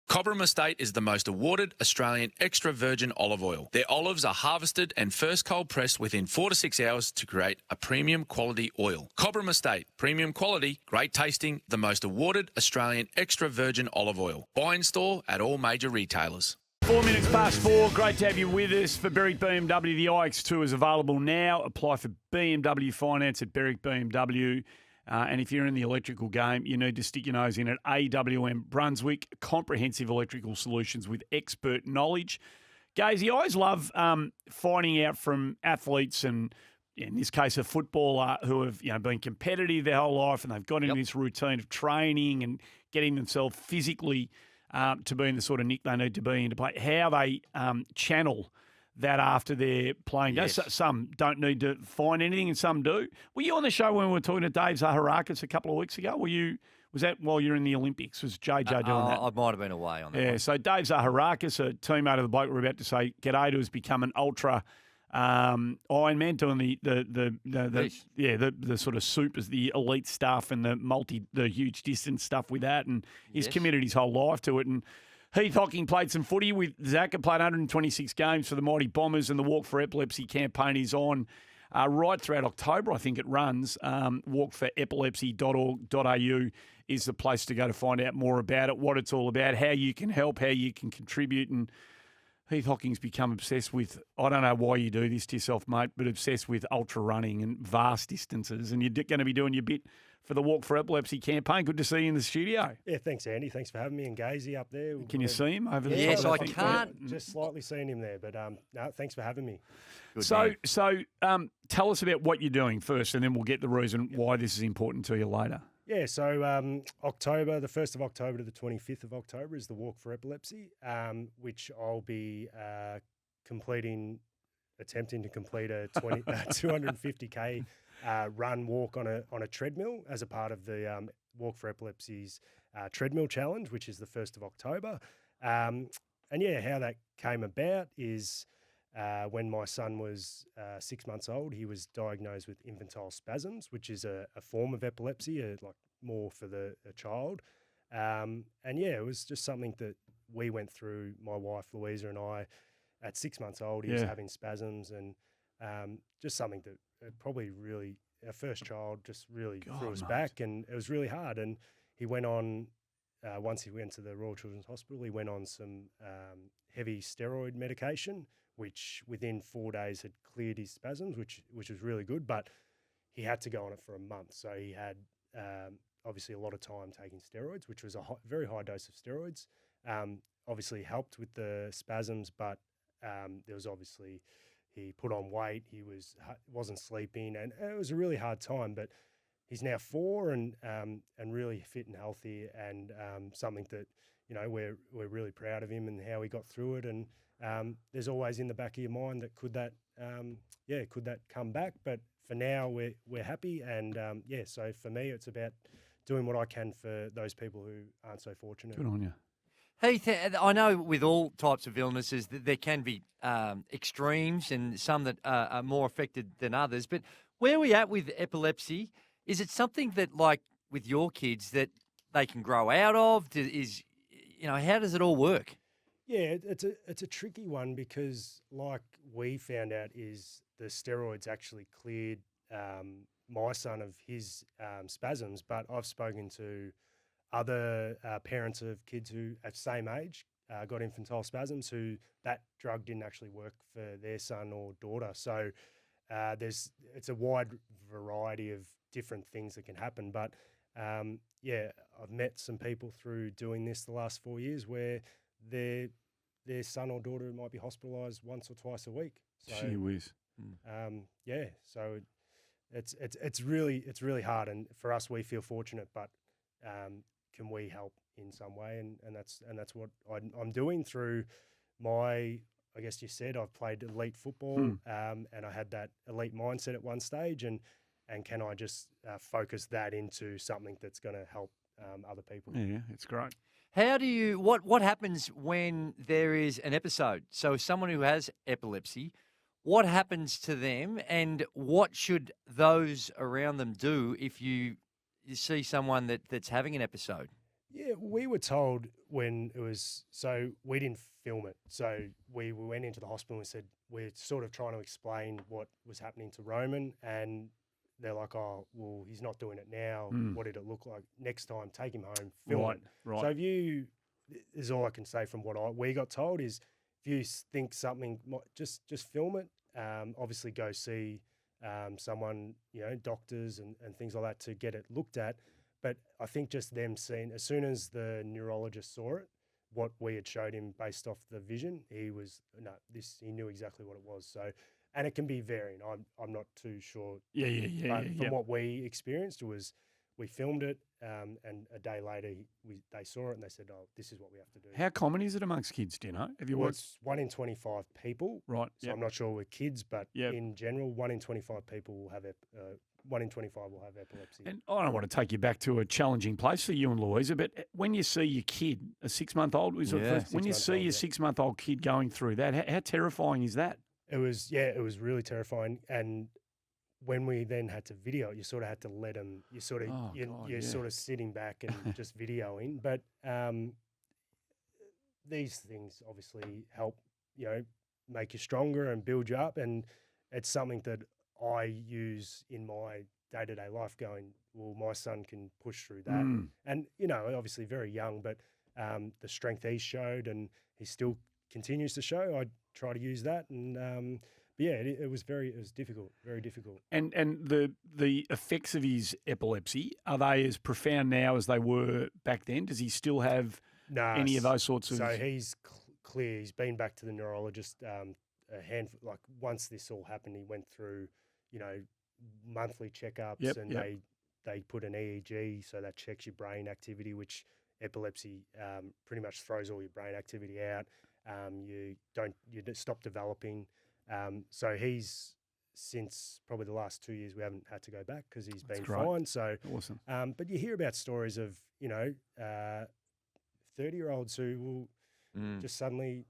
Cobram Estate is the most awarded Australian extra virgin olive oil. Their olives are harvested and first cold pressed within 4 to 6 hours to create a premium quality oil. Cobram Estate, premium quality, great tasting, the most awarded Australian extra virgin olive oil. Buy in store at all major retailers. 4 minutes past 4. Great to have you with us. For Berwick BMW, the iX2 is available now. Apply for BMW finance at Berwick BMW. And if you're in the electrical game, you need to stick your nose in at AWM Brunswick, comprehensive electrical solutions with expert knowledge. Gazy, I always love finding out from athletes and, in this case, a footballer who have been competitive their whole life and they've got into this routine of training and getting themselves physically to be in the sort of nick they need to be in to play, how they channel that after they're playing. Yes. Some don't need to find anything and some do. Were you on the show when we were talking to Dave Zaharakis a couple of weeks ago? Was that while you're in the Olympics? Was JJ doing that? I might have been away on that one. So Dave Zaharakis, a teammate of the bloke we're about to say g'day to, has become an ultra Ironman, doing the sort of supers, the elite stuff and the huge distance stuff with that, and he's committed his whole life to it. And Heath Hocking played some footy with Zach, played 126 games for the Mighty Bombers, and the Walk for Epilepsy campaign is on right throughout October, I think it runs. Walkforepilepsy.org.au is the place to go to find out more about it, what it's all about, how you can help, how you can contribute. And Heath Hocking's become obsessed with, I don't know why you do this to yourself, mate, but obsessed with ultra running and vast distances. And you're going to be doing your bit for the Walk for Epilepsy campaign. Good to see you in the studio. Yeah, thanks, Andy. Thanks for having me and Gazy up there. Can you see him over there? Yes, I can't. Just slightly seeing him there, but no, thanks for having me. Good so tell us about what you're doing first, and then we'll get the reason why this is important to you later. Yeah, so October, the 1st of October to the 25th of October is the Walk for Epilepsy, which I'll be attempting to complete a 250K run walk on a treadmill as a part of the Walk for Epilepsy's treadmill challenge, which is the 1st of October. And how that came about is when my son was 6 months old, he was diagnosed with infantile spasms, which is a form of epilepsy, like more for the child. It was just something that we went through, my wife Louisa and I. At 6 months old, he was having spasms, and just something that probably really, our first child just really threw us back, and it was really hard. And he went on, once he went to the Royal Children's Hospital, he went on some heavy steroid medication, which within 4 days had cleared his spasms, which was really good. But he had to go on it for a month, so he had obviously a lot of time taking steroids, which was a very high dose of steroids. Obviously helped with the spasms, but there was obviously, he put on weight, he wasn't sleeping, and it was a really hard time. But he's now 4 and really fit and healthy, and something that we're really proud of him and how he got through it. And there's always in the back of your mind that could that come back? But for now, we're happy, and so for me, it's about doing what I can for those people who aren't so fortunate. Good on you. Heath, I know with all types of illnesses that there can be extremes and some that are more affected than others. But where are we at with epilepsy? Is it something that, like with your kids, that they can grow out of? How does it all work? Yeah, it's a tricky one because, like we found out, is the steroids actually cleared my son of his spasms. But I've spoken to other parents of kids who at same age got infantile spasms, who that drug didn't actually work for their son or daughter. So it's a wide variety of different things that can happen. But I've met some people through doing this the last 4 years where their son or daughter might be hospitalised once or twice a week. So, Gee whiz. So it's really hard, and for us, we feel fortunate, but can we help in some way? And that's what I'm doing through my, I guess you said, I've played elite football, and I had that elite mindset at one stage, and can I just focus that into something that's going to help other people? Yeah, it's great. How do you, what happens when there is an episode? So someone who has epilepsy, what happens to them, and what should those around them do if you see someone that's having an episode? Yeah, we were told when it was, so we didn't film it. So we went into the hospital and said, we're sort of trying to explain what was happening to Roman. And they're like, oh, well, he's not doing it now. What did it look like? Next time, take him home, film Right, it. right. So if you, is all I can say from what we got told is if you think something, just film it. Obviously go see someone, doctors and things like that to get it looked at. But I think just them seeing, as soon as the neurologist saw it, what we had showed him based off the vision, he knew exactly what it was. So, and it can be varying. I'm not too sure. Yeah. But from what we experienced, was we filmed it, and a day later they saw it and they said, "Oh, this is what we have to do." How common is it amongst kids? Do you know? Have you Well, watched? it's 1 in 25 people. Right. So I'm not sure with kids, but Yep. in general, 1 in 25 people will have 1 in 25 will have epilepsy. And I don't want to take you back to a challenging place for you and Louisa, but when you see your kid, a 6-month-old, when you 6-month-old, see your 6-month-old kid going through that, how terrifying is that? It was really terrifying. And when we then had to video it, you sort of had to let them. You sort of you're sort of sitting back and just videoing. But these things obviously help, make you stronger and build you up. And it's something that I use in my day-to-day life. Going, well, my son can push through that, and obviously very young, but the strength he showed and he still continues to show. I try to use that, and but yeah, it was difficult, very difficult. And the effects of his epilepsy, are they as profound now as they were back then? Does he still have any of those sorts of? So he's clear. He's been back to the neurologist a handful. Like once this all happened, he went through, monthly checkups, and they put an EEG, so that checks your brain activity, which epilepsy pretty much throws all your brain activity out. You just stop developing. So he's, since probably the last 2 years, we haven't had to go back because he's been fine. So awesome. But you hear about stories of 30-year-olds who will just suddenly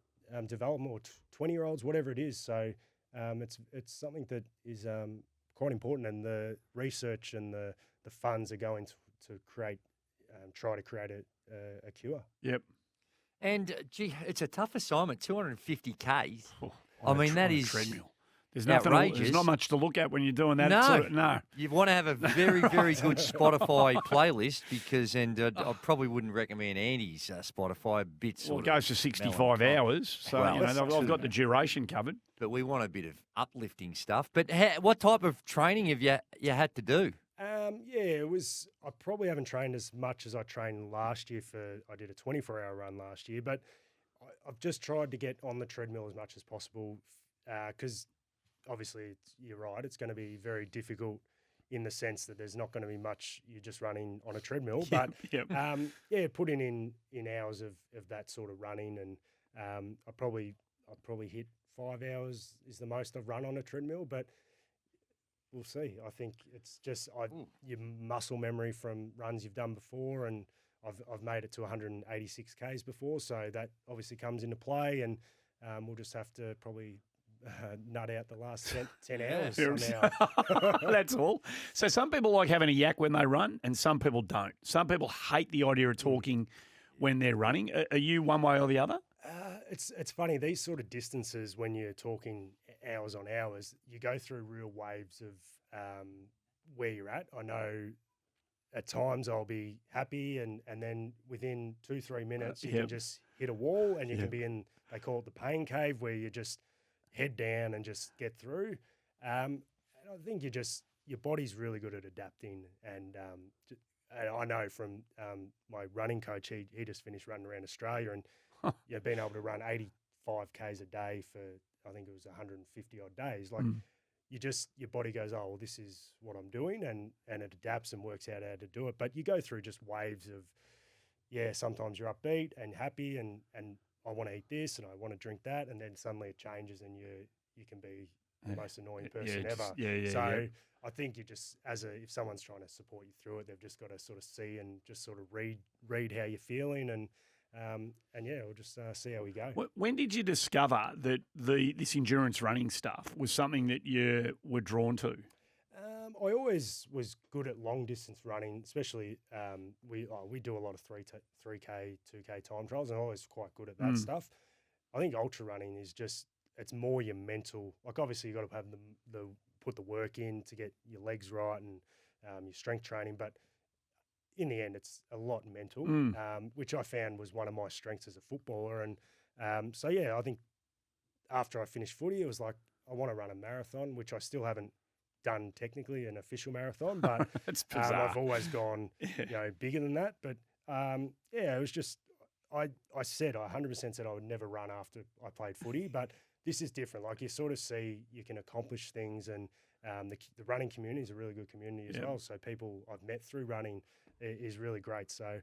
develop, or 20-year-olds, whatever it is. So it's something that is quite important, and the research and the funds are going to create, try to create a cure. Yep. And gee, it's a tough assignment, 250 Ks. Oh, I mean, that is treadmill. There's outrageous. not much to look at when you're doing that. No. You want to have a very, very good Spotify playlist because, I probably wouldn't recommend Andy's Spotify bits. Well, it goes for 65 hours, so I've got the duration covered. But we want a bit of uplifting stuff. But what type of training have you had to do? It was. I probably haven't trained as much as I trained last year. I did a 24-hour run last year, but I've just tried to get on the treadmill as much as possible because obviously you're right. It's going to be very difficult in the sense that there's not going to be much. You're just running on a treadmill, but putting in hours of that sort of running, and I probably hit 5 hours is the most I've run on a treadmill, but. We'll see. I think it's just your muscle memory from runs you've done before, and I've made it to 186 Ks before, so that obviously comes into play, and we'll just have to probably nut out the last 10 hours somehow. That's all. So some people like having a yak when they run, and some people don't. Some people hate the idea of talking when they're running. Are you one way or the other? It's funny, these sort of distances, when you're talking hours on hours, you go through real waves of where you're at. I know at times I'll be happy, and then within 2-3 minutes you can just hit a wall, and you can be in, they call it the pain cave, where you just head down and just get through. And I think your body's really good at adapting, and I know from my running coach, he just finished running around Australia, and being able to run 85 Ks a day for, I think it was 150 odd days. Like your body goes, oh, well, this is what I'm doing, and it adapts and works out how to do it. But you go through just waves of, sometimes you're upbeat and happy, and I want to eat this and I want to drink that, and then suddenly it changes and you can be the most annoying person ever. So I think you just, if someone's trying to support you through it, they've just got to sort of see and just sort of read how you're feeling, and we'll just see how we go. When did you discover that this endurance running stuff was something that you were drawn to? I always was good at long distance running, especially we do a lot of 3K, 2K time trials, and I'm always quite good at that stuff. I think ultra running is just, it's more your mental. Like obviously you got to have the put the work in to get your legs right and your strength training, but in the end it's a lot mental, which I found was one of my strengths as a footballer. And so yeah, I think after I finished footy, it was like, I want to run a marathon, which I still haven't done technically an official marathon, but It's bizarre. I've always gone, bigger than that. But it was just, I 100% said I would never run after I played footy, but this is different. Like you sort of see you can accomplish things, and the running community is a really good community as well. So people I've met through running is really great. So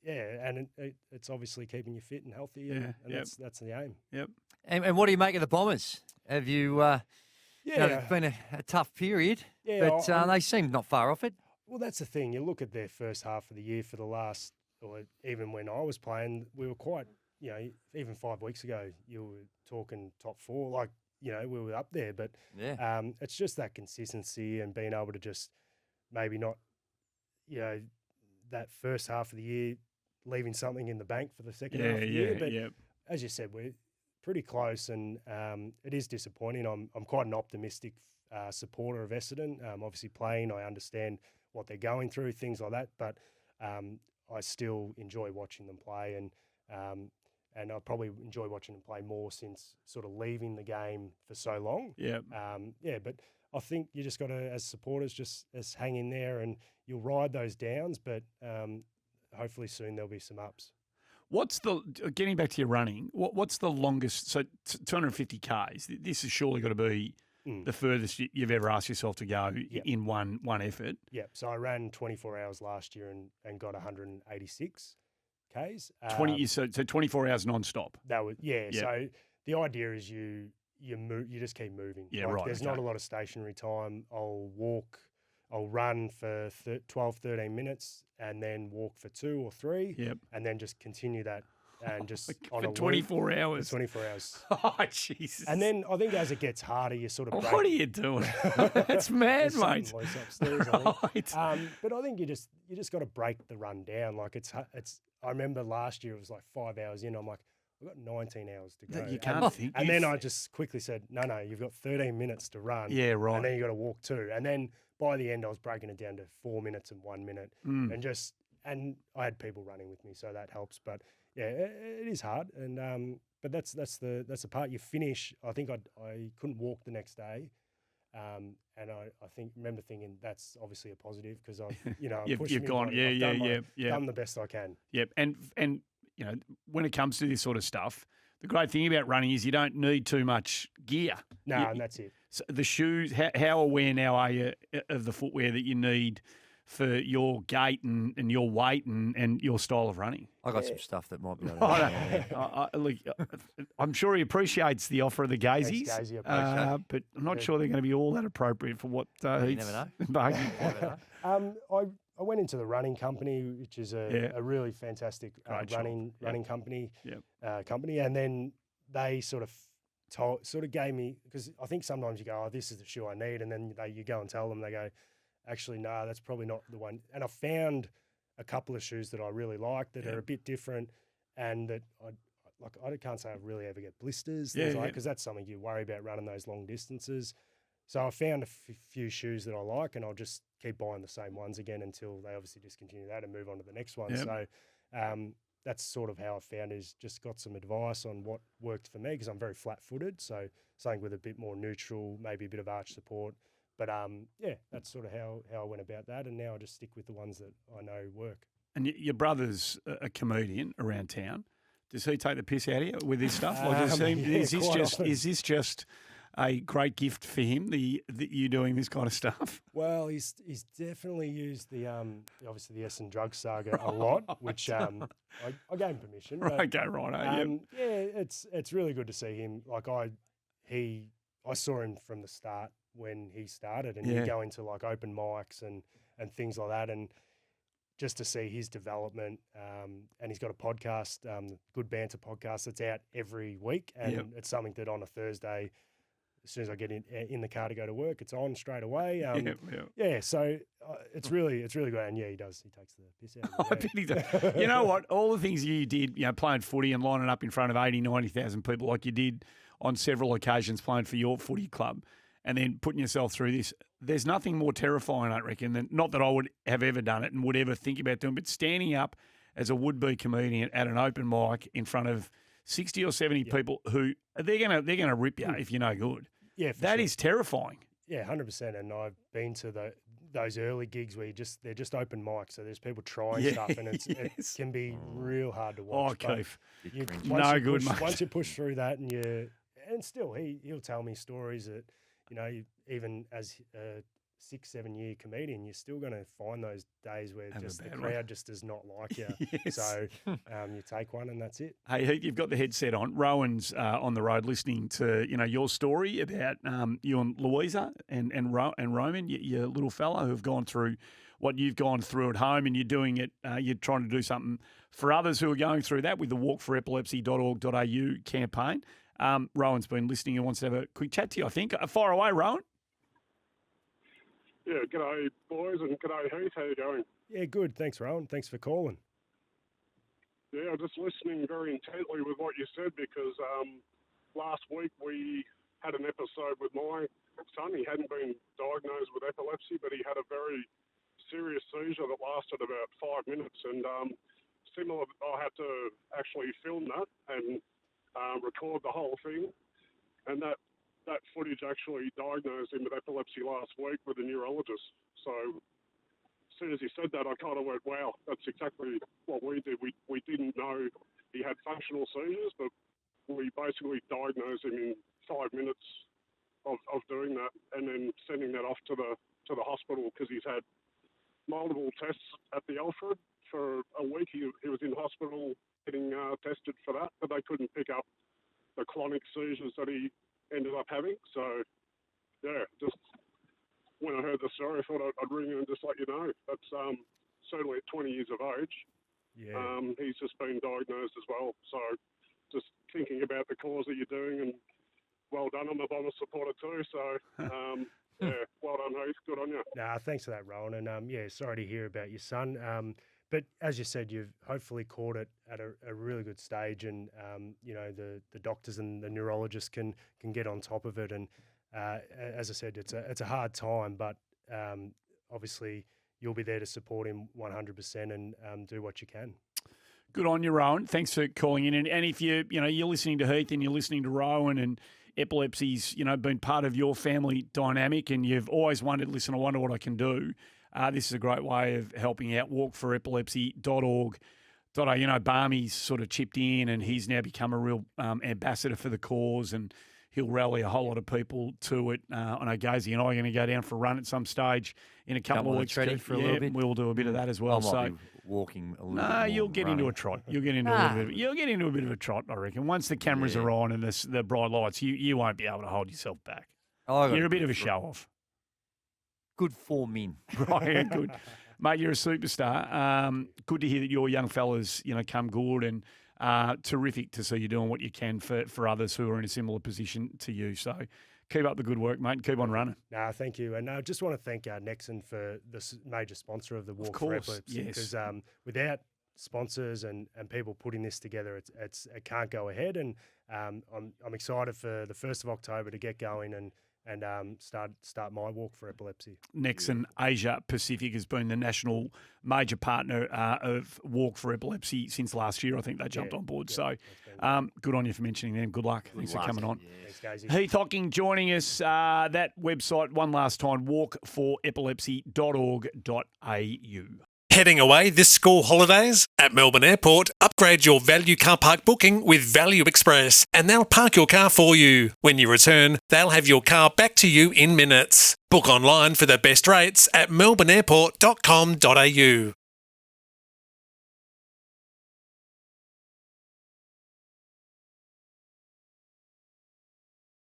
and it's obviously keeping you fit and healthy, and that's the aim. Yep. And what do you make of the Bombers? Have you? It's been a tough period, but they seem not far off it. Well, that's the thing. You look at their first half of the year for the last, or even when I was playing, we were quite, even 5 weeks ago, you were talking top four, like, we were up there. But it's just that consistency and being able to just maybe not, that first half of the year, leaving something in the bank for the second half of the year. But as you said, we're pretty close, and it is disappointing. I'm quite an optimistic supporter of Essendon. Obviously playing, I understand what they're going through, things like that, but I still enjoy watching them play, and I probably enjoy watching them play more since sort of leaving the game for so long. But I think you just got to, as supporters, just hang in there, and you'll ride those downs, but hopefully soon there'll be some ups. What's getting back to your running, what's the longest, so 250 Ks, this has surely got to be the furthest you've ever asked yourself to go in one effort. Yeah, so I ran 24 hours last year and got 186 Ks. So 24 hours non-stop? That was, so the idea is you just keep moving. There's not a lot of stationary time. I'll run for 12, 13 minutes and then walk for 2 or 3 and then just continue that and just on for 24 hours. 24 hours. Oh, Jesus. And then I think as it gets harder, you sort of break. What are you doing? That's mad, mate. Loose upstairs, I think. But I think you just got to break the run down. Like it's. I remember last year it was like 5 hours in. I'm like, I've got 19 hours to go. You can't think. And then I just quickly said, no, you've got 13 minutes to run. Yeah, right. And then you got to walk 2. And then by the end, I was breaking it down to 4 minutes and 1 minute, and I had people running with me, so that helps. But yeah, it is hard, and but that's the part. You finish. I think I couldn't walk the next day, and I remember thinking that's obviously a positive because I've you've gone done the best I can. Yep, and when it comes to this sort of stuff, the great thing about running is you don't need too much gear. No, and that's it. So the shoes, how aware now are you of the footwear that you need for your gait and your weight and your style of running? I got some stuff that might be look, I'm sure he appreciates the offer of the Gazies, but I'm not sure they're going to be all that appropriate for what you never know. I went into the running company, which is a really fantastic running company. Company, and then they sort of gave me, because I think sometimes you go, oh, this is the shoe I need, and then you go and tell them, they go, actually, no, that's probably not the one. And I found a couple of shoes that I really like that are a bit different, and that I can't say I really ever get blisters, because that's something you worry about running those long distances. So I found a few shoes that I like, and I'll just keep buying the same ones again until they obviously discontinue that and move on to the next one. So that's sort of how I found, is just got some advice on what worked for me, because I'm very flat-footed, so something with a bit more neutral, maybe a bit of arch support. But that's sort of how I went about that, and now I just stick with the ones that I know work. And your brother's a comedian around town. Does he take the piss out of you with this stuff? Is this just a great gift for him, that you doing this kind of stuff? Well, he's definitely used the obviously the SEN drug saga a lot, which I gave him permission. Right, go right. It's really good to see him. Like I saw him from the start when he started, and you go into like open mics and things like that, and just to see his development. And he's got a podcast, Good Banter podcast, that's out every week, and it's something that on a Thursday as soon as I get in the car to go to work, it's on straight away. Yeah. So it's really good. And yeah, he takes the piss out of I it. bet he does. You know what? All the things you did, playing footy and lining up in front of 80, 90,000 people like you did on several occasions playing for your footy club and then putting yourself through this, there's nothing more terrifying, I reckon, than, not that I would have ever done it and would ever think about doing, but standing up as a would-be comedian at an open mic in front of 60 or 70 people who they're gonna rip you if you're no good. Yeah, that is terrifying. Yeah, 100%. And I've been to those early gigs where they're just open mics, so there's people trying stuff, and it can be real hard to watch. Oh, Keith, once you push through that, and still he'll tell me stories that even as a 6-7 year comedian, you're still going to find those days where just the crowd just does not like you. So you take one and that's it. Hey, Heath, you've got the headset on. Rowan's on the road listening to your story about you and Louisa and Roman, your little fella who have gone through what you've gone through at home, and you're doing it. You're trying to do something for others who are going through that with the walkforepilepsy.org.au campaign. Rowan's been listening and wants to have a quick chat to you, I think. Fire away, Rowan. Yeah, g'day, boys, and g'day, Heath. How you going? Yeah, good. Thanks, Rowan. Thanks for calling. Yeah, I'm just listening very intently with what you said because last week we had an episode with my son. He hadn't been diagnosed with epilepsy, but he had a very serious seizure that lasted about 5 minutes. And similar, I had to actually film that and record the whole thing. And that footage actually diagnosed him with epilepsy last week with a neurologist. So as soon as he said that, I kind of went, wow, that's exactly what we did. We didn't know he had functional seizures, but we basically diagnosed him in 5 minutes of doing that, and then sending that off to the hospital because he's had multiple tests at the Alfred for a week. He was in hospital getting tested for that, but they couldn't pick up the clonic seizures that he ended up having. So, yeah, just when I heard the story, I thought I'd ring you and just let you know. That's certainly at 20 years of age. Yeah. He's just been diagnosed as well. So just thinking about the cause that you're doing, and well done. I'm a Bomber supporter too. So, yeah, well done, Heath. Good on you. Nah, thanks for that, Rowan. And, yeah, sorry to hear about your son. But as you said, you've hopefully caught it at a really good stage, and the doctors and the neurologists can get on top of it. And as I said, it's a hard time, but obviously you'll be there to support him 100% and do what you can. Good on you, Rowan. Thanks for calling in. And if you're listening to Heath and you're listening to Rowan, and epilepsy's been part of your family dynamic, and you've always wondered, listen, I wonder what I can do. This is a great way of helping out. Walkforepilepsy.org.au. Barmy's sort of chipped in, and he's now become a real ambassador for the cause, and he'll rally a whole lot of people to it. I know Gazy and I are going to go down for a run at some stage in a couple of weeks. Ready for a little bit. We'll do a bit of that as well. I might be walking a little bit. No, you'll get running. into a trot. You'll get into a bit of a trot, I reckon. Once the cameras are on and the bright lights, you won't be able to hold yourself back. You're a bit of a show off. Good form in. Right, good. Mate, you're a superstar. Good to hear that your young fellas, come good, and terrific to see you doing what you can for others who are in a similar position to you. So keep up the good work, mate, and keep on running. No, thank you. And I just want to thank Nexon for the major sponsor of the Walk for Epilepsy. Yes. Because without sponsors and people putting this together, it can't go ahead. And I'm excited for the 1st of October to get going and start my Walk for Epilepsy. Nexon Asia Pacific has been the national major partner of Walk for Epilepsy since last year. I think they jumped on board. So good on you for mentioning them. Good luck. Thanks for coming on. Thanks, Gazy. Heath Hocking joining us. That website, one last time, walkforepilepsy.org.au. Heading away this school holidays? At Melbourne Airport, upgrade your value car park booking with Value Express, and they'll park your car for you. When you return, they'll have your car back to you in minutes. Book online for the best rates at melbourneairport.com.au.